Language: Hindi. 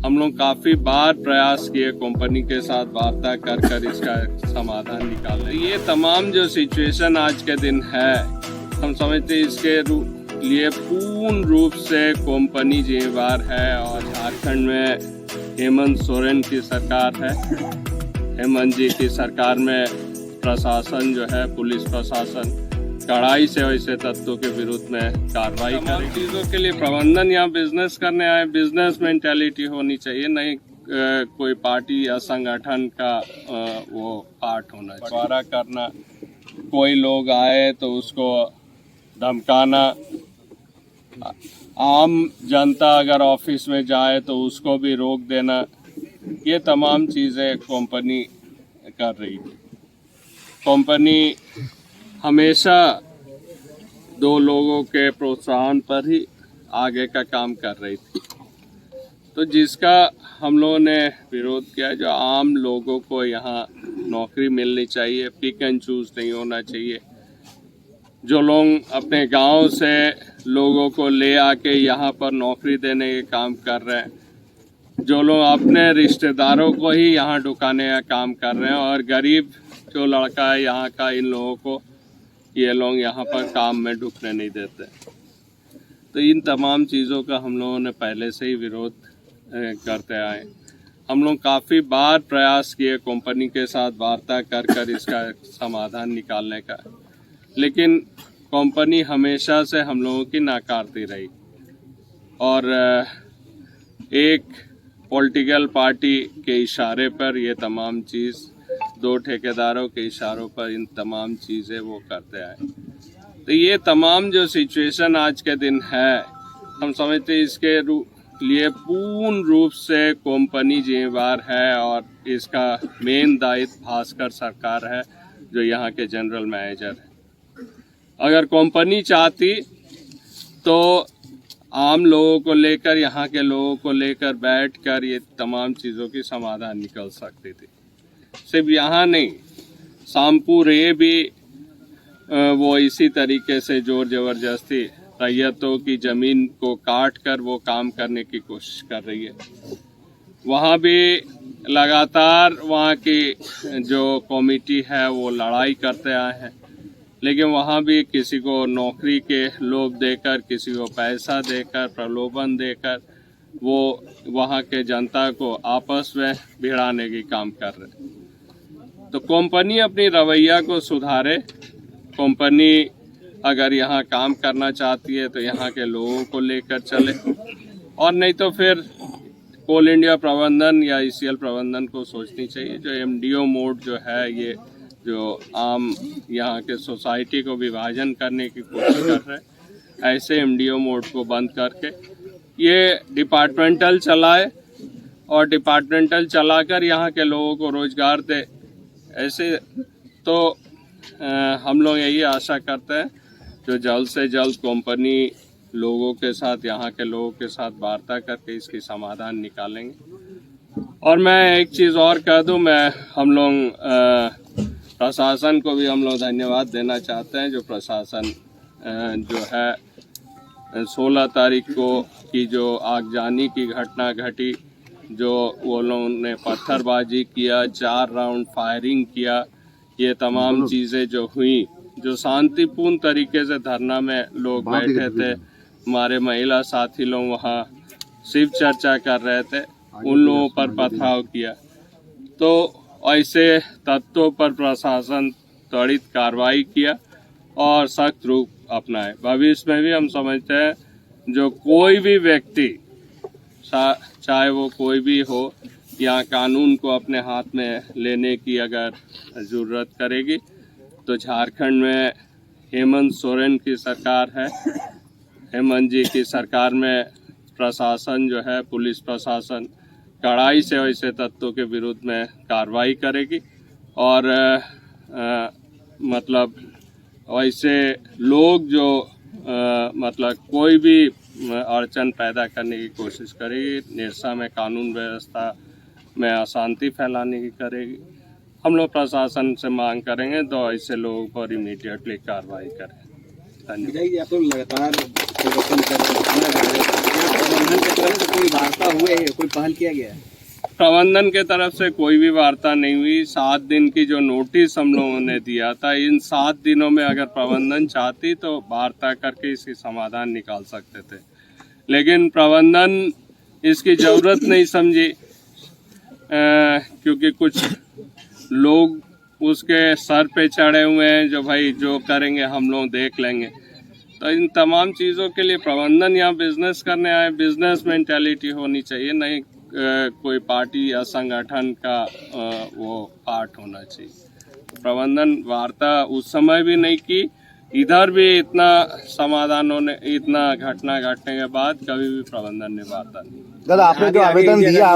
हम लोग काफ़ी बार प्रयास किए कंपनी के साथ वार्ता कर इसका समाधान निकालने। ये तमाम जो सिचुएशन आज के दिन है, हम समझते इसके लिए पूर्ण रूप से कंपनी जिम्मेवार है। और झारखंड में हेमंत सोरेन की सरकार है। हेमंत जी की सरकार में प्रशासन जो है, पुलिस प्रशासन कड़ाई से वैसे तत्वों के विरुद्ध में कार्रवाई करें। चीज़ों के लिए प्रबंधन यहाँ बिजनेस करने आए, बिजनेस मेंटालिटी होनी चाहिए, नहीं कोई पार्टी या संगठन का वो पार्ट होना चाहिए। द्वारा करना, कोई लोग आए तो उसको धमकाना, आम जनता अगर ऑफिस में जाए तो उसको भी रोक देना, ये तमाम चीज़ें कंपनी कर रही थी। कंपनी हमेशा दो लोगों के प्रोत्साहन पर ही आगे का काम कर रही थी। तो जिसका हम लोगों ने विरोध किया, जो आम लोगों को यहाँ नौकरी मिलनी चाहिए, पिक एंड चूज नहीं होना चाहिए। जो लोग अपने गांव से लोगों को ले आके यहाँ पर नौकरी देने के काम कर रहे हैं, जो लोग अपने रिश्तेदारों को ही यहाँ ढुकाने का काम कर रहे हैं, और गरीब जो लड़का है यहाँ का, इन लोगों को ये लोग यहाँ पर काम में ढुकने नहीं देते। तो इन तमाम चीज़ों का हम लोगों ने पहले से ही विरोध करते आए। हम लोग काफ़ी बार प्रयास किए कंपनी के साथ वार्ता कर इसका समाधान निकालने का, लेकिन कंपनी हमेशा से हम लोगों की नाकारती रही। और एक पॉलिटिकल पार्टी के इशारे पर ये तमाम चीज़, दो ठेकेदारों के इशारों पर इन तमाम चीज़ें वो करते आए। तो ये तमाम जो सिचुएशन आज के दिन है, हम समझते इसके लिए पूर्ण रूप से कंपनी जिम्मेवार है। और इसका मेन दायित्व भास्कर सरकार है, जो यहाँ के जनरल मैनेजर है। अगर कंपनी चाहती तो आम लोगों को लेकर, यहाँ के लोगों को लेकर बैठकर ये तमाम चीज़ों की समाधान निकल सकती थी। सिर्फ यहाँ नहीं, शामपुर ये भी वो इसी तरीके से जोर जबरदस्ती रैयतों की ज़मीन को काट कर वो काम करने की कोशिश कर रही है। वहाँ भी लगातार वहाँ की जो कमेटी है वो लड़ाई करते आए हैं, लेकिन वहाँ भी किसी को नौकरी के लोभ देकर, किसी को पैसा देकर, प्रलोभन देकर वो वहाँ के जनता को आपस में भिड़ाने की काम कर रहे हैं। तो कंपनी अपनी रवैया को सुधारे। कंपनी अगर यहाँ काम करना चाहती है तो यहाँ के लोगों को लेकर चले, और नहीं तो फिर कोल इंडिया प्रबंधन या ईसीएल प्रबंधन को सोचनी चाहिए। जो एमडीओ मोड जो है, ये जो आम यहाँ के सोसाइटी को विभाजन करने की कोशिश कर रहे हैं, ऐसे एमडीओ मोड को बंद करके ये डिपार्टमेंटल चलाए, और डिपार्टमेंटल चलाकर यहाँ के लोगों को रोजगार दे। ऐसे तो हम लोग यही आशा करते हैं जो जल्द से जल्द कंपनी लोगों के साथ, यहाँ के लोगों के साथ वार्ता करके इसकी समाधान निकालेंगे। और मैं एक चीज़ और कह दूं, हम लोग प्रशासन को भी हम लोग धन्यवाद देना चाहते हैं। जो प्रशासन जो है 16 तारीख को की जो आगजनी की घटना घटी, जो वो लोगों ने पत्थरबाजी किया, 4 राउंड फायरिंग किया, ये तमाम चीज़ें जो हुई, जो शांतिपूर्ण तरीके से धरना में लोग बैठे थे, हमारे महिला साथी लोग वहाँ शिव चर्चा कर रहे थे, उन लोगों पर पथराव किया। तो ऐसे तत्वों पर प्रशासन त्वरित कार्रवाई किया और सख्त रूप अपनाए। भविष्य में भी हम समझते हैं जो कोई भी व्यक्ति, चाहे वो कोई भी हो, यहाँ कानून को अपने हाथ में लेने की अगर ज़रूरत करेगी तो झारखंड में हेमंत सोरेन की सरकार है। हेमंत जी की सरकार में प्रशासन जो है, पुलिस प्रशासन कड़ाई से वैसे तत्वों के विरुद्ध में कार्रवाई करेगी। और मतलब वैसे लोग जो मतलब कोई भी अड़चन पैदा करने की कोशिश करेगी, निरसा में कानून व्यवस्था में अशांति फैलाने की करेगी, हम लोग प्रशासन से मांग करेंगे तो ऐसे लोगों पर इमीडिएटली कार्रवाई करें। धन्यवाद। आप लोग लगातार प्रदर्शन कर रहे हैं, प्रबंधन की तरफ से कोई वार्ता हुए है, कोई पहल किया गया है? प्रबंधन के तरफ से कोई भी वार्ता नहीं हुई। 7 दिन की जो नोटिस हम लोगों ने दिया था, इन 7 दिनों में अगर प्रबंधन चाहती तो वार्ता करके इसकी समाधान निकाल सकते थे, लेकिन प्रबंधन इसकी जरूरत नहीं समझी, क्योंकि कुछ लोग उसके सर पे चढ़े हुए हैं जो भाई जो करेंगे हम लोग देख लेंगे। तो इन तमाम चीज़ों के लिए प्रबंधन यहाँ बिजनेस करने आए, बिजनेस मेंटालिटी होनी चाहिए, नहीं कोई पार्टी या संगठन का वो पार्ट होना चाहिए। प्रबंधन वार्ता उस समय भी नहीं की, इधर भी इतना समाधान होने, इतना घटना घटने के बाद कभी भी प्रबंधन ने वार्ता नहीं। दादा आपने जो आवेदन दिया